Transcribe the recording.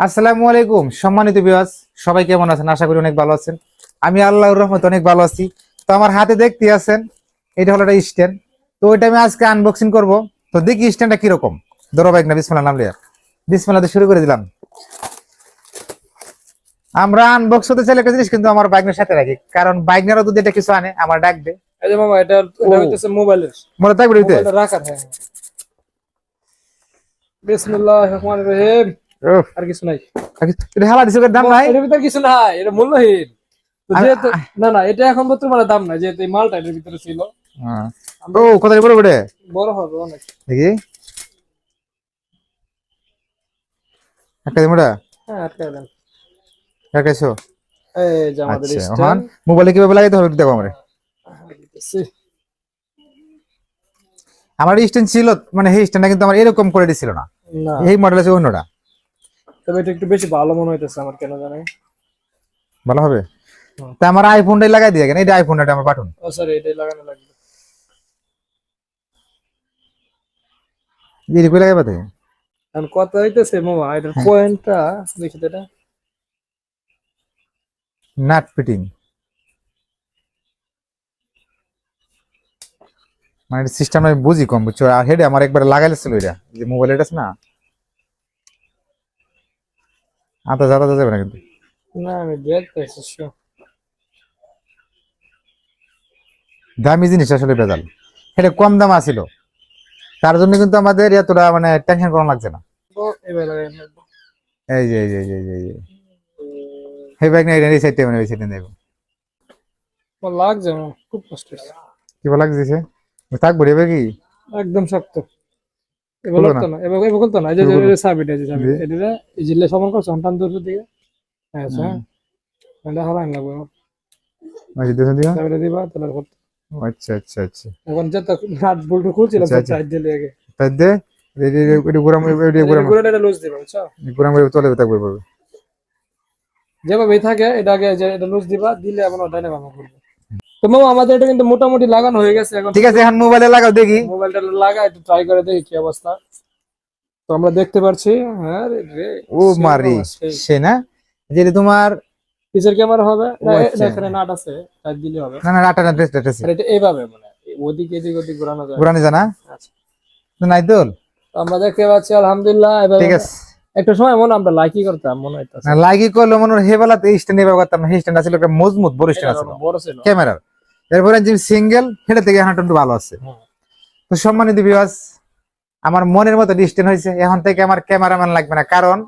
আসসালামু আলাইকুম সম্মানিত ভিউয়ার্স, সবাই কেমন আছেন? আশা করি অনেক ভালো আছেন। আমি আল্লাহর রহমতে অনেক ভালো আছি। তো আমার হাতে দেখতে আছেন, এটা হলো একটা স্ট্যান্ড। তো ওইটা আমি আজকে আনবক্সিং করব। তো দেখি স্ট্যান্ডটা কিরকম। ধরো বাইক না, বিসমিল্লাহ নাম লিয়া বিসমিল্লাহ দিয়ে শুরু করে দিলাম। আমরা আনবক্স হতে চাইলে একটা জিনিস কিন্তু আমার বাইকের সাথে রাখি, কারণ বাইকনারও যদি এটা কিছু আনে আমার ডাকবে। এই যে মামা এটা ও, এটা হইতেছে মোবাইলের মনে থাকবে দিতে। মোবাইলটা রাখার। হ্যাঁ, বিসমিল্লাহির রহমানির রহিম। উফ, আর কিছু নাই, এটা হালা দিছে, ওর দাম নাই। এটার ভিতরে কিছু নাই, এটা মূল্যহীন। তো আমি যেহেতু না না এটা এখন বর্তমানে দাম নাই, যেহেতু এই মালটা এটার ভিতরে ছিল। ও, কোথায় বড় বড় বড় হবে অনেক। দেখি একটা দিমুড়া হ্যাঁ, আটকে দেন। রাখাইছো। এই যে আমাদের আচ্ছা, ওহান স্ট্যান্ড মোবাইলে কিভাবে লাগাইতে হবে একটু দেখো আমরা। আমার স্ট্যান্ড ছিল, মানে এই স্ট্যান্ডটা কিন্তু আমার এরকম করে দিছিল না, না, এই মডেল আছে অন্যটা। তবে এটা একটু বেশি ভালো মনে হইতেছে আমার, কেন জানেন? ভালো হবে। হুম। তা আমার আইফোনটাই লাগাই দিয়ে, কেন এটা আইফোনটা আমার পাঠান। ও সরি, এটাই লাগানো লাগবে। এই করে লাগাইবা থেকে। এখন কত হইতেছে মামা এটার হ্যাঁ, পয়েন্টটা? দেখি তো এটা। নাট ফিটিং, মানে সিস্টেম আমি বুঝি কম, বুঝছো। আর হেডে আমার একবার লাগাইলে ছিল, এটা যে মোবাইল এটা আছে না, আতা যাতা যাবে না কিন্তু। না আমি দেখতেছি sure। দামি জিনিস আসলে বেজাল। এটা কম দাম আছিল, তার জন্য কিন্তু আমাদের এতটা মানে টেনশন করা লাগছে না। তো এবার লাগাই নেবো। এই যে এই বাইক না, এটা এই সাইডটা, মানে ওই সাইডে নেব। আমার লাগছে আমার, খুব কষ্ট হচ্ছে। কি ভালো লাগছে, থাকবো রে কি? একদম শক্ত। এবার খুলবো না, লাগতো না, এবার এবার করতো না। এই যে খুলবো এই যে চাবিটা, এই যে চাবিটা, জি। এটা এই জিল্লে সমান করছো টান দূরের দিকে। হ্যাঁ হুম, হ্যাঁ, এটা হারাই লাগবে আমার। আচ্ছা, দেখুন দিও। চাবিটা দিবা তাহলে করতে। আচ্ছা আচ্ছা আচ্ছা এখন যত নাট বল্টু খুলছিলাম আচ্ছা সব আচ্ছা, চার দিলে আগে। তাই দে। এটা ঘুরাম, এটা ঘুরাম, ঘুরে লুজ দিবা, বুঝছো? ঘুরাম চলে থাকবে পাবে। যেভাবে থাকে এটা আগে, যে এটা লুজ দিবা, দিলে এখন ওটা নেবা আমার করবে। তো মামা আমাদের এটা কিন্তু মোটামুটি লাগানো হয়ে গেছে। এখন ঠিক আছে, এখন মোবাইলে লাগাও দেখি। মোবাইলটা লাগা একটু ট্রাই করে দেখি কি অবস্থা। তো আমরা দেখতে পাচ্ছি। হ্যাঁ রে, ও মারি, সেই সে না, যেটা তোমার। পিছের ক্যামেরা হবে ও না, আচ্ছা, এখানে নাট আছে, তাই দিলে হবে। না না, আটা না, ড্রেস ড্রেস আর এটা এইভাবে মানে ওদিকে এদিক ওদিক ঘোরানো যায়। ঘুরানি জানা আচ্ছা, নাই দোল। তো আমরা দেখতে পাচ্ছি আলহামদুলিল্লাহ। এবার ঠিক আছে, একটা সময় মনে আমরা লাইকি করতাম মনে হইতাছে। না লাগি করলো মনে হয় হেবেলাতে এই স্ট্যান্ড ব্যবহার করতাম না, সেই স্ট্যান্ড ছিল একটা মজবুত বড় এটা স্ট্যান্ড আরো ছিল বড় ছিল। ক্যামেরার। এরপরে যে সিঙ্গেল, সেটা থেকে এখন একটু ভালো আছে। হুম। তো সম্মানিত ভিউয়ার্স, আমার মনের মতো স্ট্যান্ড হয়েছে। এখন থেকে আমার ক্যামেরাম্যান লাগবে না, কারণ